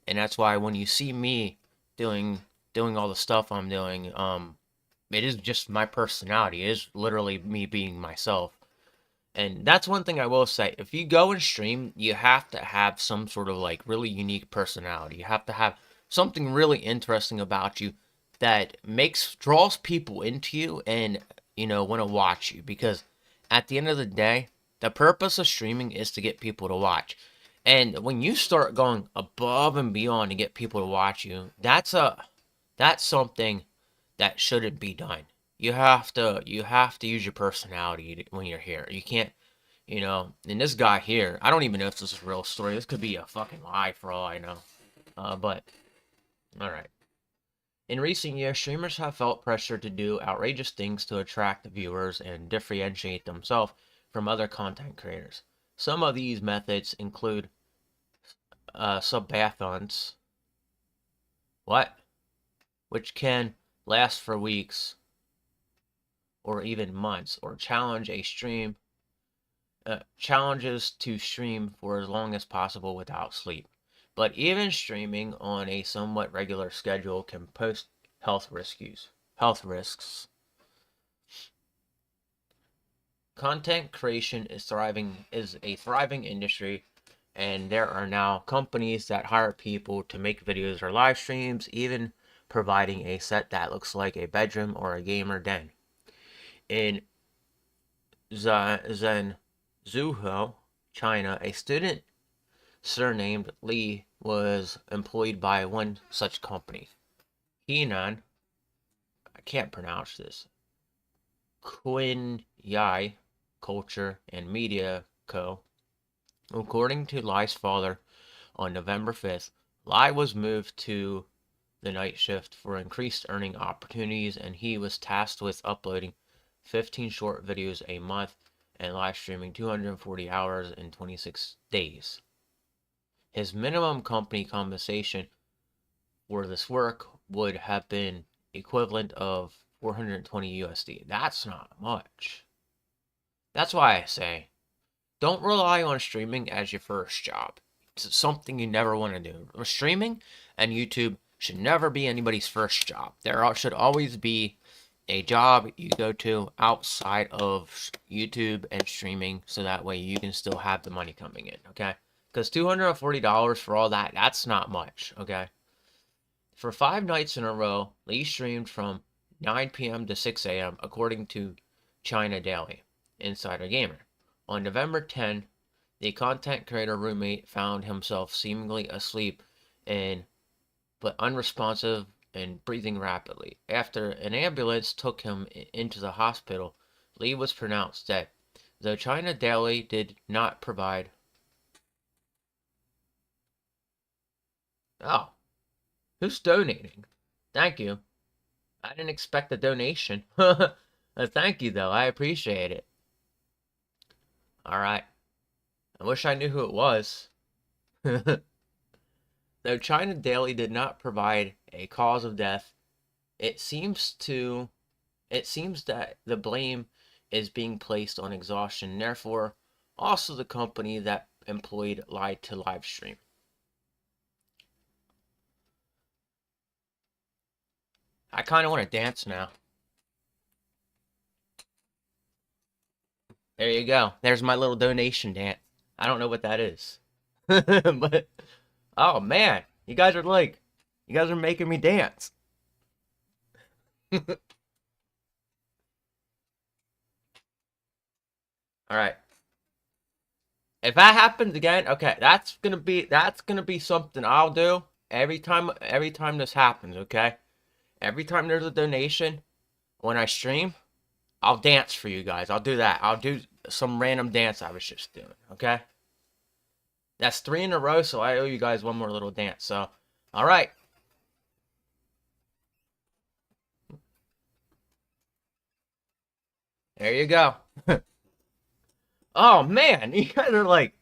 S1: and that's why when you see me doing all the stuff I'm doing, it is just my personality. It is literally me being myself. And that's one thing I will say. If you go and stream, you have to have some sort of, like, really unique personality. You have to have something really interesting about you that draws people into you and, want to watch you. Because at the end of the day, the purpose of streaming is to get people to watch. And when you start going above and beyond to get people to watch you, that's something that shouldn't be done. you have to use your personality when you're here. You can't, and this guy here, I don't even know if this is a real story. This could be a fucking lie for all I know. But all right. In recent years, streamers have felt pressure to do outrageous things to attract viewers and differentiate themselves from other content creators. Some of these methods include subathons, what? Which can last for weeks or even months, or challenges to stream for as long as possible without sleep. But even streaming on a somewhat regular schedule can pose health risks. Health risks. Content creation is a thriving industry, and there are now companies that hire people to make videos or live streams, even providing a set that looks like a bedroom or a gamer den. In Zhenzhou, China, a student surnamed Li was employed by one such company. Henan, I can't pronounce this, Yai Culture and Media Co. According to Lai's father, on November 5th, Lai was moved to the night shift for increased earning opportunities, and he was tasked with uploading 15 short videos a month and live streaming 240 hours in 26 days. His minimum company compensation for this work would have been equivalent of 420 USD. That's not much. That's why I say, don't rely on streaming as your first job. It's something you never want to do. Streaming and YouTube should never be anybody's first job. There should always be a job you go to outside of YouTube and streaming, so that way you can still have the money coming in, okay? Because $240 for all that, that's not much, okay? For 5 nights in a row, Lee streamed from 9 p.m. to 6 a.m. according to China Daily Insider Gamer. On November 10, the content creator roommate found himself seemingly asleep but unresponsive and breathing rapidly. After an ambulance took him into the hospital, Lee was pronounced dead. Though China Daily did not provide. Oh, who's donating? Thank you. I didn't expect a donation. Thank you, though. I appreciate it. Alright. I wish I knew who it was. Though China Daily did not provide a cause of death, it seems that the blame is being placed on exhaustion. Therefore, also the company that employed lied to live stream. I kind of want to dance now. There you go. There's my little donation dance. I don't know what that is. But, oh man, you guys are making me dance. Alright. If that happens again, okay, that's gonna be something I'll do every time this happens, okay? Every time there's a donation, when I stream, I'll dance for you guys. I'll do that. I'll do some random dance I was just doing, okay? That's 3 in a row, so I owe you guys one more little dance. So, all right. There you go. Oh man, you guys are like,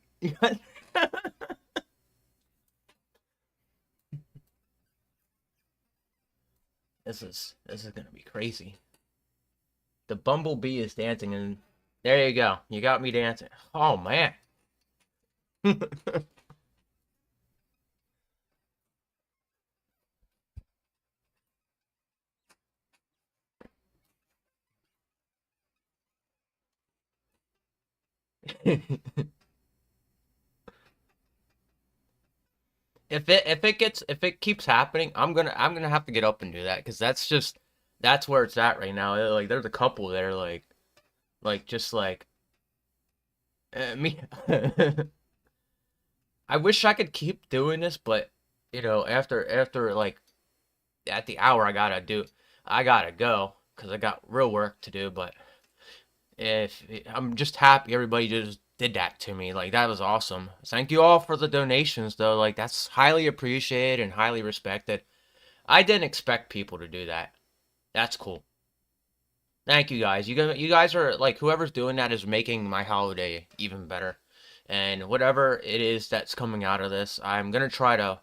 S1: this is gonna be crazy. The bumblebee is dancing, and there you go. You got me dancing. Oh man. if it keeps happening, I'm gonna have to get up and do that, because that's where it's at right now. Like there's a couple there, like just like me. I wish I could keep doing this, but after like at the hour I gotta go, because I got real work to do. But if I'm just happy everybody just did that to me. Like, that was awesome. Thank you all for the donations, though. Like, that's highly appreciated and highly respected. I didn't expect people to do that. That's cool. Thank you guys. You guys are like, whoever's doing that is making my holiday even better. And whatever it is that's coming out of this, I'm gonna try to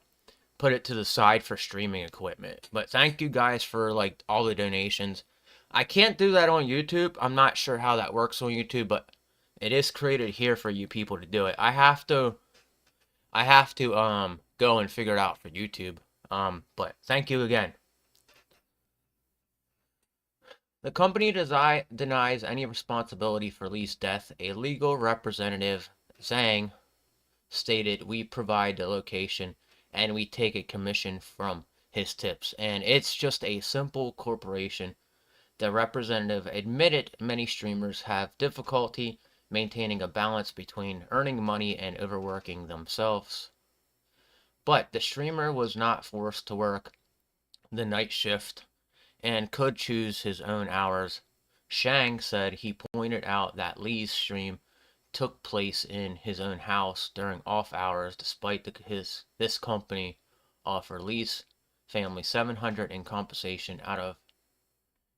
S1: put it to the side for streaming equipment. But thank you guys for like all the donations. I can't do that on YouTube. I'm not sure how that works on YouTube, but it is created here for you people to do it. I have to go and figure it out for YouTube. But thank you again. The company denies any responsibility for Lee's death. A legal representative, Zhang, stated, "We provide the location and we take a commission from his tips." And it's just a simple corporation. The representative admitted many streamers have difficulty maintaining a balance between earning money and overworking themselves. But the streamer was not forced to work the night shift and could choose his own hours. Shang said he pointed out that Lee's stream took place in his own house during off hours, despite this company offered Lee's family $700 in compensation out of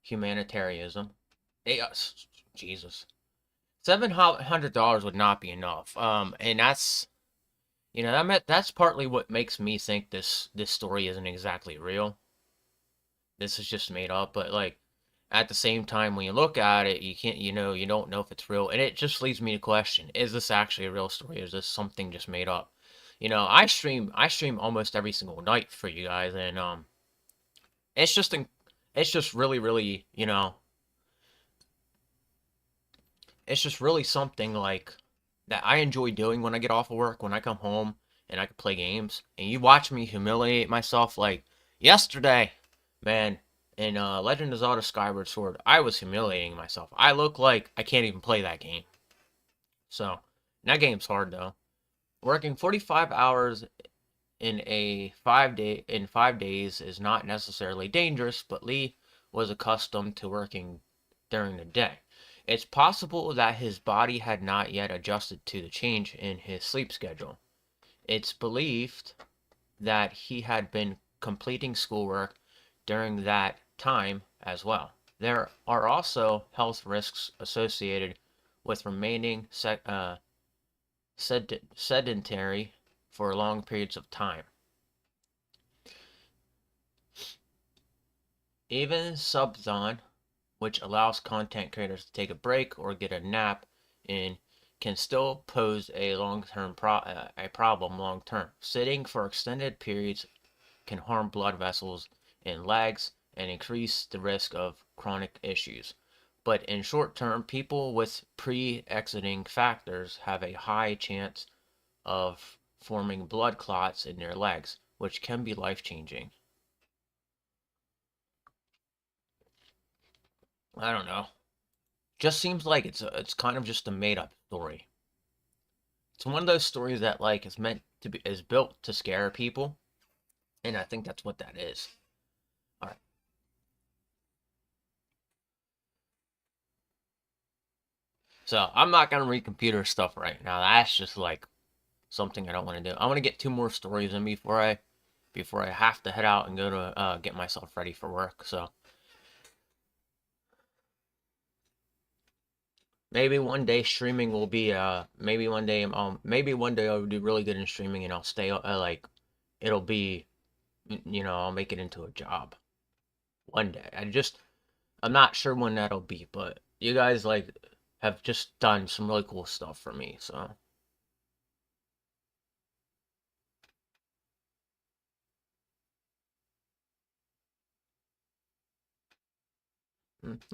S1: humanitarianism. Jesus, $700 would not be enough. And that's partly what makes me think this story isn't exactly real. This is just made up, but like at the same time, when you look at it, you don't know if it's real, and it just leads me to question: is this actually a real story? Or is this something just made up? I stream almost every single night for you guys, and it's just it's just really, really, it's just really something like that I enjoy doing when I get off of work, when I come home and I can play games. And you watch me humiliate myself like yesterday, man. In Legend of Zelda Skyward Sword, I was humiliating myself. I look like I can't even play that game. So, that game's hard though. Working 45 hours in 5 days is not necessarily dangerous, but Lee was accustomed to working during the day. It's possible that his body had not yet adjusted to the change in his sleep schedule. It's believed that he had been completing schoolwork during that time as well. There are also health risks associated with remaining sedentary for long periods of time. Even Subzon, which allows content creators to take a break or get a nap in, can still pose a problem long term. Sitting for extended periods can harm blood vessels in legs and increase the risk of chronic issues. But in short term, people with pre-existing factors have a high chance of forming blood clots in their legs, which can be life-changing. I don't know. Just seems like it's kind of just a made-up story. It's one of those stories that like is built to scare people, and I think that's what that is. All right. So I'm not gonna read computer stuff right now. That's just like something I don't want to do. I want to get two more stories in before I have to head out and go to get myself ready for work. So maybe one day streaming will be maybe one day I'll do really good in streaming and I'll stay like it'll be I'll make it into a job one day. I'm not sure when that'll be, but you guys like have just done some really cool stuff for me, so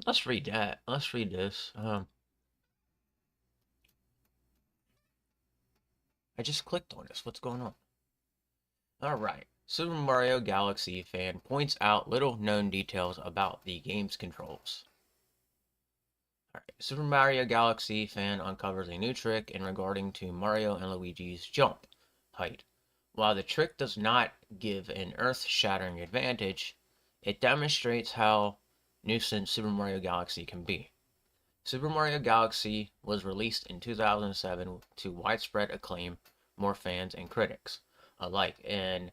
S1: let's read that. Let's read this. I just clicked on this. What's going on? Alright. Super Mario Galaxy fan points out little known details about the game's controls. Alright. Super Mario Galaxy fan uncovers a new trick in regarding to Mario and Luigi's jump height. While the trick does not give an earth-shattering advantage, it demonstrates how nuisance Super Mario Galaxy can be. Super Mario Galaxy was released in 2007 to widespread acclaim, more fans and critics alike, and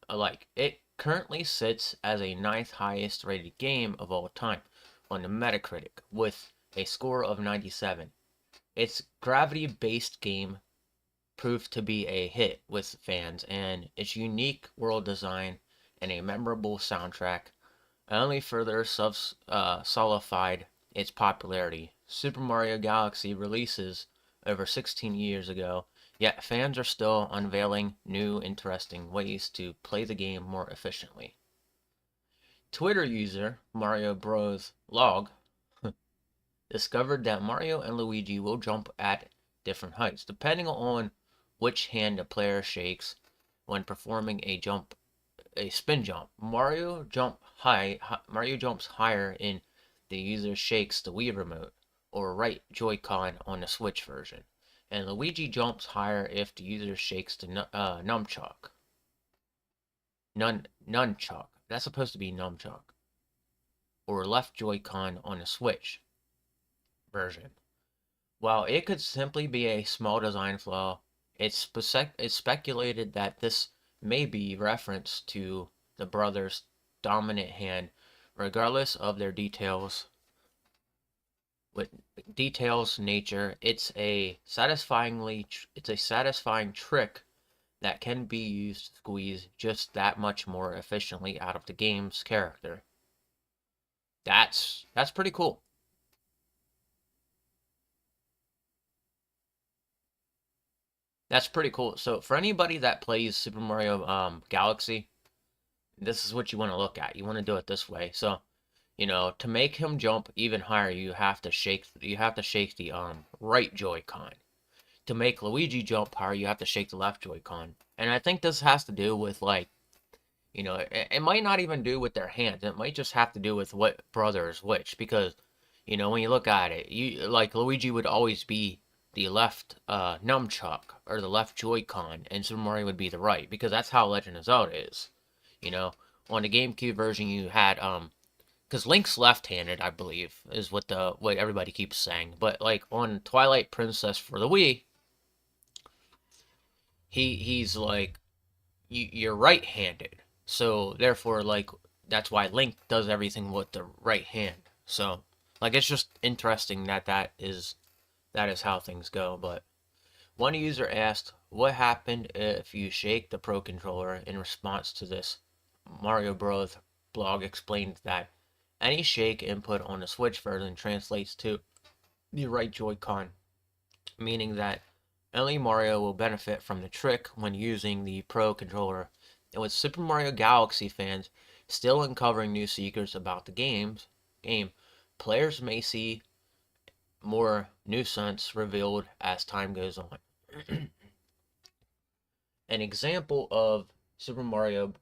S1: alike. It currently sits as a ninth highest rated game of all time on the Metacritic with a score of 97. Its gravity-based game proved to be a hit with fans, and its unique world design and a memorable soundtrack only further solidified its popularity. Super Mario Galaxy releases over 16 years ago, yet fans are still unveiling new, interesting ways to play the game more efficiently. Twitter user Mario Bros. Log discovered that Mario and Luigi will jump at different heights, depending on which hand the player shakes when performing a spin jump. Mario jumps higher in the user shakes the Wii remote or right Joy-Con on the Switch version, and Luigi jumps higher if the user shakes the nunchuck. Nunchuck. That's supposed to be nunchuck or left Joy-Con on the Switch version. While it could simply be a small design flaw, it's speculated that this may be reference to the brothers' dominant hand, regardless of their details. With details nature, it's a satisfying trick that can be used to squeeze just that much more efficiently out of the game's character. That's pretty cool. That's pretty cool. So for anybody that plays Super Mario Galaxy, this is what you want to look at. You want to do it this way. So, to make him jump even higher, you have to shake the right Joy-Con. To make Luigi jump higher, you have to shake the left Joy-Con. And I think this has to do with it might not even do with their hands. It might just have to do with what brother is which because when you look at it, Luigi would always be the left nunchuck or the left Joy-Con, and Super Mario would be the right because that's how Legend of Zelda is. On the GameCube version, you had because Link's left-handed, I believe, is what everybody keeps saying. But on Twilight Princess for the Wii, he's you're right-handed, so therefore that's why Link does everything with the right hand. So it's just interesting that is how things go. But one user asked, what happened if you shake the Pro Controller? In response to this, Mario Bros. Blog explained that any shake input on the Switch version translates to the right Joy-Con, meaning that only Mario will benefit from the trick when using the Pro Controller. And with Super Mario Galaxy fans still uncovering new secrets about the game, players may see more nuisance revealed as time goes on. An example of Super Mario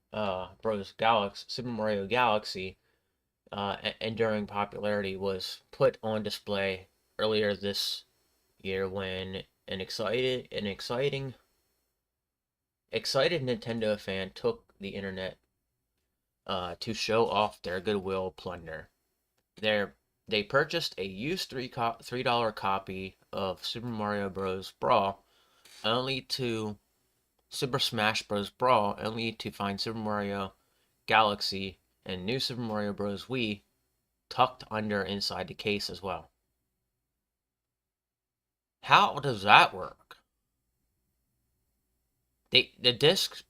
S1: Super Mario Galaxy enduring popularity was put on display earlier this year when an excited Nintendo fan took the internet to show off their goodwill plunder. They purchased a used $3 copy of Super Mario Bros. Brawl, Super Smash Bros. Brawl, only to find Super Mario Galaxy and New Super Mario Bros. Wii tucked inside the case as well. How does that work? The discs.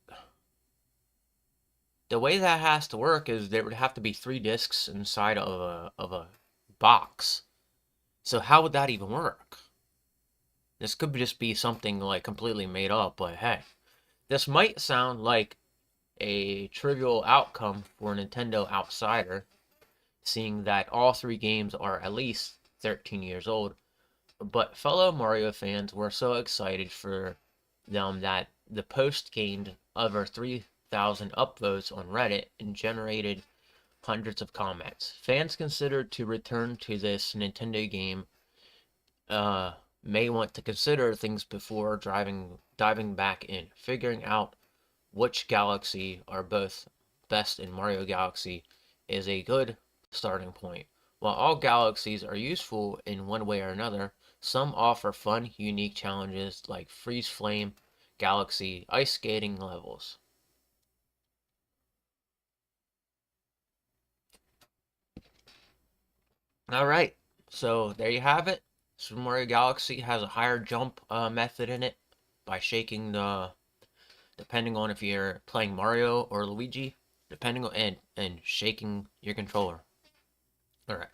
S1: The way that has to work is there would have to be 3 discs inside of a box. So how would that even work? This could just be something completely made up, but hey. This might sound like a trivial outcome for a Nintendo outsider, seeing that all 3 games are at least 13 years old, but fellow Mario fans were so excited for them that the post gained over 3,000 upvotes on Reddit and generated hundreds of comments. Fans considered to return to this Nintendo game may want to consider things before diving back in, figuring out which galaxy are both best in Mario Galaxy is a good starting point. While all galaxies are useful in one way or another, some offer fun, unique challenges like freeze flame galaxy ice skating levels. All right, so there you have it. Super Mario Galaxy has a higher jump method in it by shaking the, depending on if you're playing Mario or Luigi, depending on and shaking your controller. All right.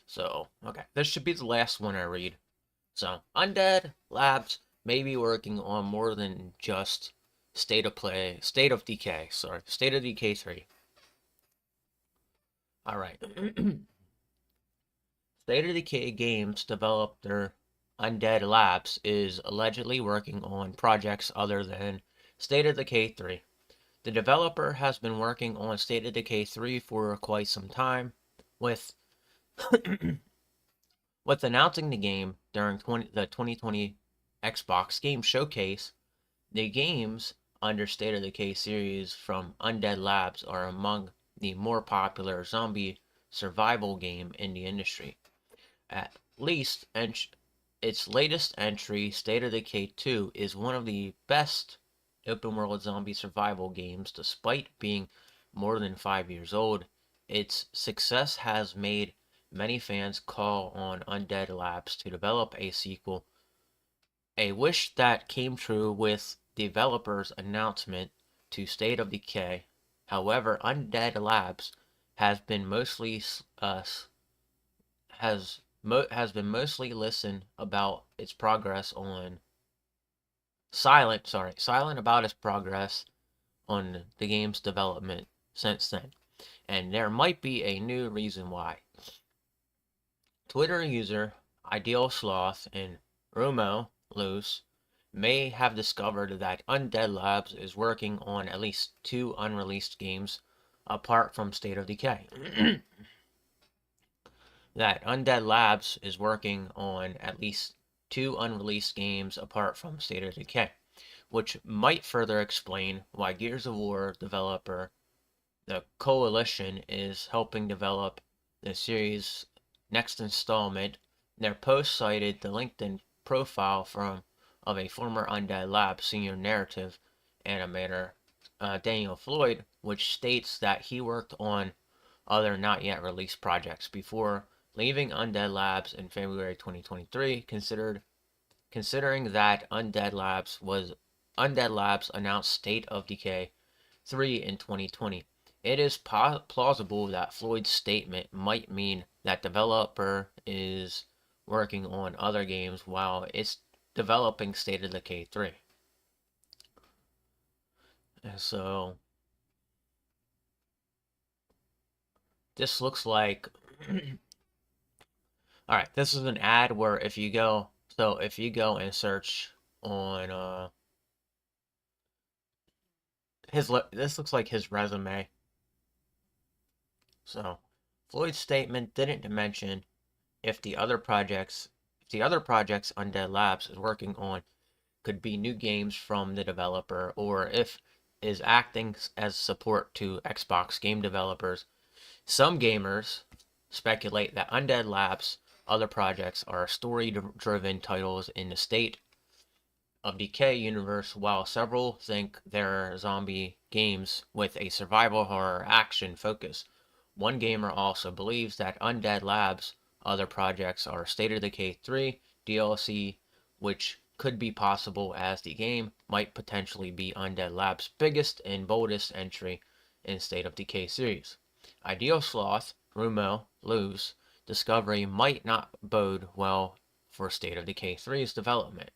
S1: So, okay, this should be the last one I read. So, Undead Labs may be working on more than just State of Decay, sorry, State of Decay 3. Alright. State of Decay Games developer Undead Labs is allegedly working on projects other than State of Decay 3. The developer has been working on State of Decay 3 for quite some time, with with announcing the game during the 2020 Xbox Game Showcase. The games under State of Decay series from Undead Labs are among the more popular zombie survival game in the industry. At least its latest entry, State of Decay 2, is one of the best open world zombie survival games despite being more than 5 years old. Its success has made many fans call on Undead Labs to develop a sequel, a wish that came true with developers' announcement to State of Decay. However, Undead Labs has been mostly has been mostly listened about its progress on silent about its progress on the game's development since then, and there might be a new reason why. Twitter user Ideal Sloth and Rumo Loose may have discovered that Undead Labs is working on at least two unreleased games apart from State of Decay. That Undead Labs is working on at least two unreleased games apart from State of Decay, which might further explain why Gears of War developer the Coalition is helping develop the series' next installment. Their post cited the LinkedIn profile of a former Undead Lab senior narrative animator, Daniel Floyd, which states that he worked on other not yet released projects before leaving Undead Labs in February 2023. Considering that Undead Labs announced State of Decay 3 in 2020. It is plausible that Floyd's statement might mean that developer is working on other games while it's developing State of Decay 3. And so this looks like all right, this is an ad where if you go and search on this looks like his resume. So Floyd's statement didn't mention if the other projects Undead Labs is working on could be new games from the developer, or if is acting as support to Xbox game developers. Some gamers speculate that Undead Labs' other projects are story-driven titles in the State of Decay universe, while several think they're zombie games with a survival horror action focus. One gamer also believes that Undead Labs' other projects are State of Decay 3 DLC, which could be possible as the game might potentially be Undead Labs' biggest and boldest entry in State of Decay series. Ideal Sloth, Rumo, Lose, Discovery might not bode well for State of Decay 3's development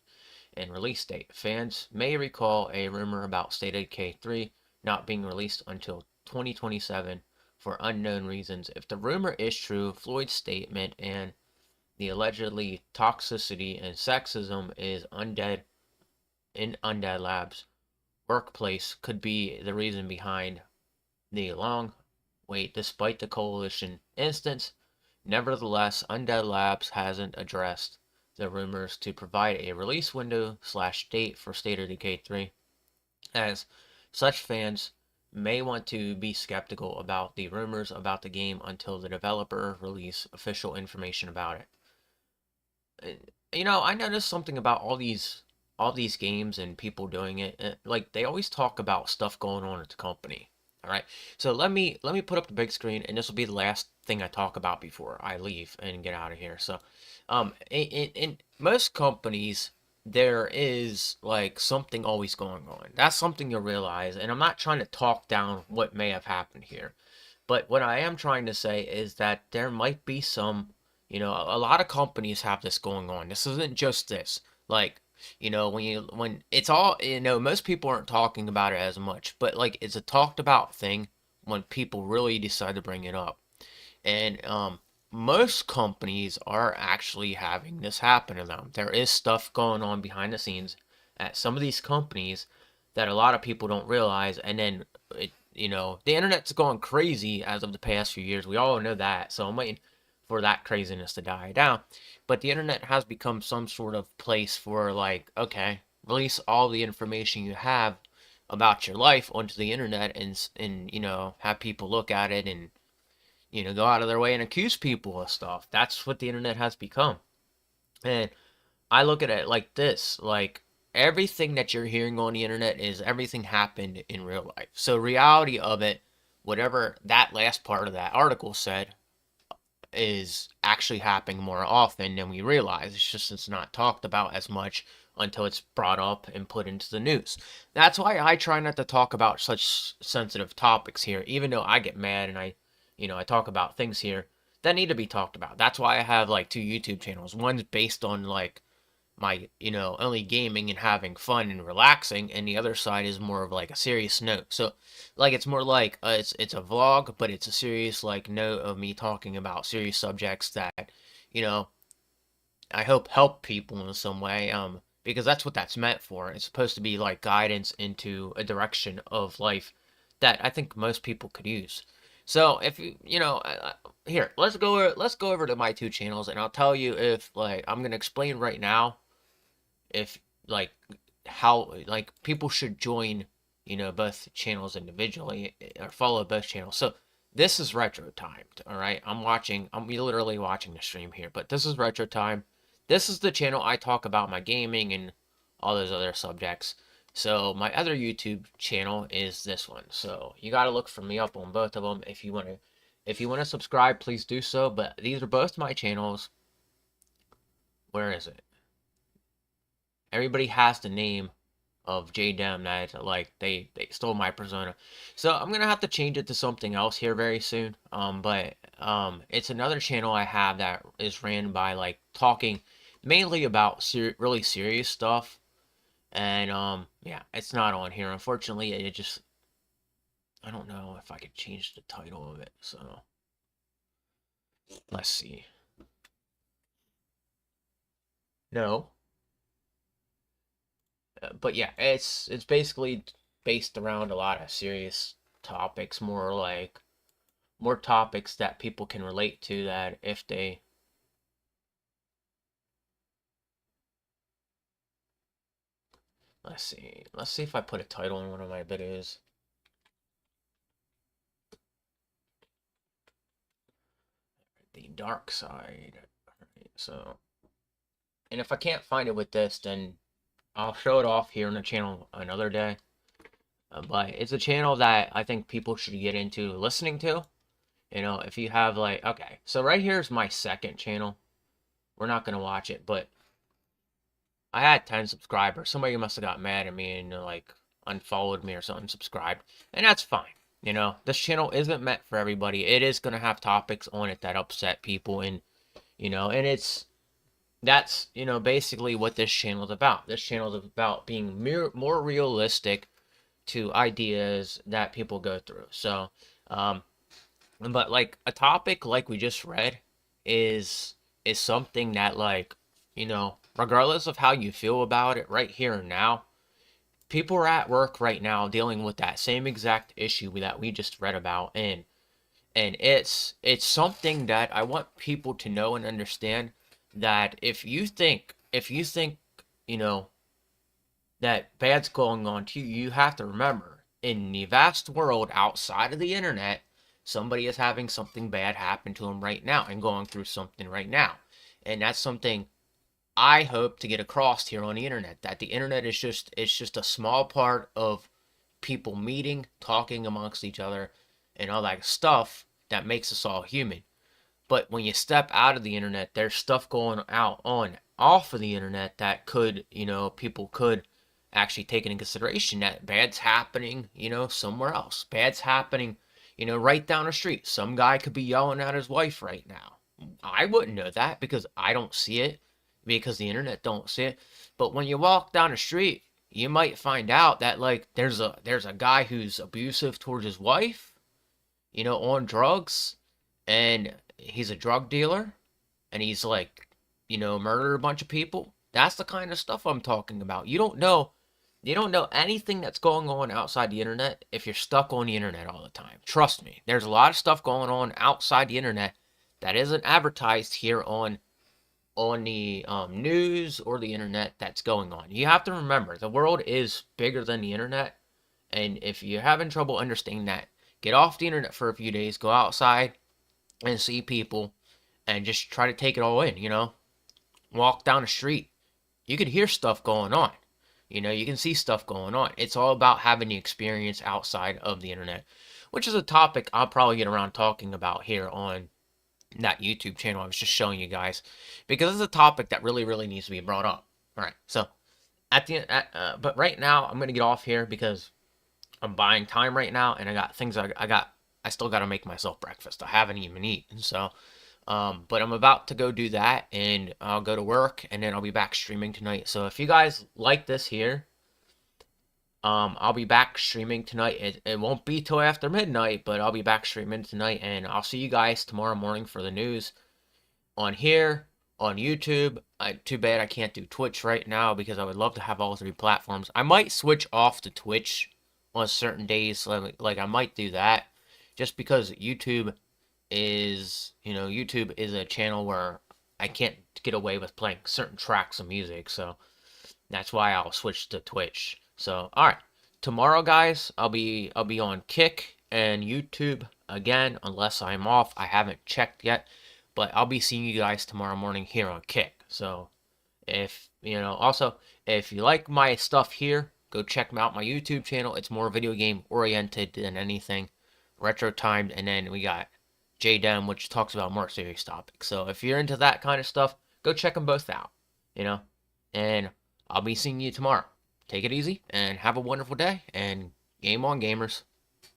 S1: and release date. Fans may recall a rumor about State of Decay 3 not being released until 2027 for unknown reasons. If the rumor is true, Floyd's statement and the allegedly toxicity and sexism is Undead Labs workplace could be the reason behind the long wait despite the coalition instance. Nevertheless, Undead Labs hasn't addressed the rumors to provide a release window slash date for State of Decay 3, as such fans may want to be skeptical about the rumors about the game until the developer release official information about it. I noticed something about all these games and people doing it. Like they always talk about stuff going on at the company. All right. So let me put up the big screen, and this will be the last thing I talk about before I leave and get out of here. So, in most companies, there is like something always going on. That's something you'll realize, and I'm not trying to talk down what may have happened here. But what I am trying to say is that there might be a lot of companies have this going on. This isn't just this. Like, when it's all, most people aren't talking about it as much, but like it's a talked about thing when people really decide to bring it up. And most companies are actually having this happen to them. There is stuff going on behind the scenes at some of these companies that a lot of people don't realize. And then, the internet's going crazy as of the past few years. We all know that. So I'm waiting for that craziness to die down. But the internet has become some sort of place for, like, okay, release all the information you have about your life onto the internet, and have people look at it and go out of their way and accuse people of stuff. That's what the internet has become. And I look at it like this, like everything that you're hearing on the internet is everything happened in real life. So reality of it, whatever that last part of that article said, is actually happening more often than we realize. It's just it's not talked about as much until it's brought up and put into the news. That's why I try not to talk about such sensitive topics here, even though I get mad and I talk about things here that need to be talked about. That's why I have like two YouTube channels. One's based on like my only gaming and having fun and relaxing, and the other side is more of like a serious note. So like it's more like it's a vlog, but it's a serious like note of me talking about serious subjects that you know I hope help people in some way, because that's what that's meant for. It's supposed to be like guidance into a direction of life that I think most people could use. So if here, let's go over to my two channels, and I'll tell you if like I'm gonna explain right now if like how like people should join both channels individually or follow both channels. So this is retro timed. All right, I'm literally watching the stream here, but this is retro time. This is the channel I talk about my gaming and all those other subjects. So my other YouTube channel is this one. So you got to look for me up on both of them. If you want to subscribe, please do so. But these are both my channels. Where is it? Everybody has the name of JDem that like they stole my persona. So I'm gonna have to change it to something else here very soon. But it's another channel I have that is ran by like talking mainly about really serious stuff. And yeah, it's not on here. Unfortunately, it just I don't know if I could change the title of it. So let's see. No. But yeah, it's basically based around a lot of serious topics, more topics that people can relate to that if they let's see. Let's see if I put a title in one of my videos. The dark side. Alright, so and if I can't find it with this, then I'll show it off here on the channel another day. But it's a channel that I think people should get into listening to. If you have like, okay, so right here is my second channel. We're not going to watch it, but I had 10 subscribers. Somebody must have got mad at me and like unfollowed me or something, subscribed. And that's fine. This channel isn't meant for everybody. It is going to have topics on it that upset people, and that's basically what this channel is about. This channel is about being more realistic to ideas that people go through. So, but like a topic like we just read is something that like, regardless of how you feel about it right here and now, people are at work right now dealing with that same exact issue that we just read about, and And it's something that I want people to know and understand, that if you think, you know, that bad's going on to you, you have to remember, in the vast world outside of the internet, somebody is having something bad happen to them right now and going through something right now. And that's something I hope to get across here on the internet, that the internet is just a small part of people meeting, talking amongst each other, and all that stuff that makes us all human. But when you step out of the internet, there's stuff going out on off of the internet that could, people could actually take into consideration, that bad's happening, somewhere else. Bad's happening, right down the street. Some guy could be yelling at his wife right now. I wouldn't know that because I don't see it, because the internet don't see it. But when you walk down the street, you might find out that, like, there's a guy who's abusive towards his wife, on drugs, and he's a drug dealer, and he's, like, murdered a bunch of people. That's the kind of stuff I'm talking about. You don't know anything that's going on outside the internet if you're stuck on the internet all the time. Trust me, there's a lot of stuff going on outside the internet that isn't advertised here on the news or the internet that's going on. You have to remember, the world is bigger than the internet, and if you're having trouble understanding that, get off the internet for a few days, go outside and see people, and just try to take it all in. Walk down the street, you could hear stuff going on. You can see stuff going on. It's all about having the experience outside of the internet, which is a topic I'll probably get around talking about here on that YouTube channel I was just showing you guys, because it's a topic that really, really needs to be brought up. All right, so but right now I'm gonna get off here because I'm buying time right now, and I got things I still got to make myself breakfast. I haven't even eaten, so but I'm about to go do that, and I'll go to work, and then I'll be back streaming tonight. So if you guys like this here, I'll be back streaming tonight. It won't be till after midnight, but I'll be back streaming tonight, and I'll see you guys tomorrow morning for the news on here, on YouTube. Too bad I can't do Twitch right now, because I would love to have all three platforms. I might switch off to Twitch on certain days, like I might do that, just because YouTube is a channel where I can't get away with playing certain tracks of music, so that's why I'll switch to Twitch. So, all right, tomorrow, guys, I'll be on Kick and YouTube again, unless I'm off. I haven't checked yet, but I'll be seeing you guys tomorrow morning here on Kick. So, if also, if you like my stuff here, go check out my YouTube channel. It's more video game oriented than anything, retro timed, and then we got JDem, which talks about more serious topics. So if you're into that kind of stuff, go check them both out. And I'll be seeing you tomorrow. Take it easy and have a wonderful day, and game on, gamers.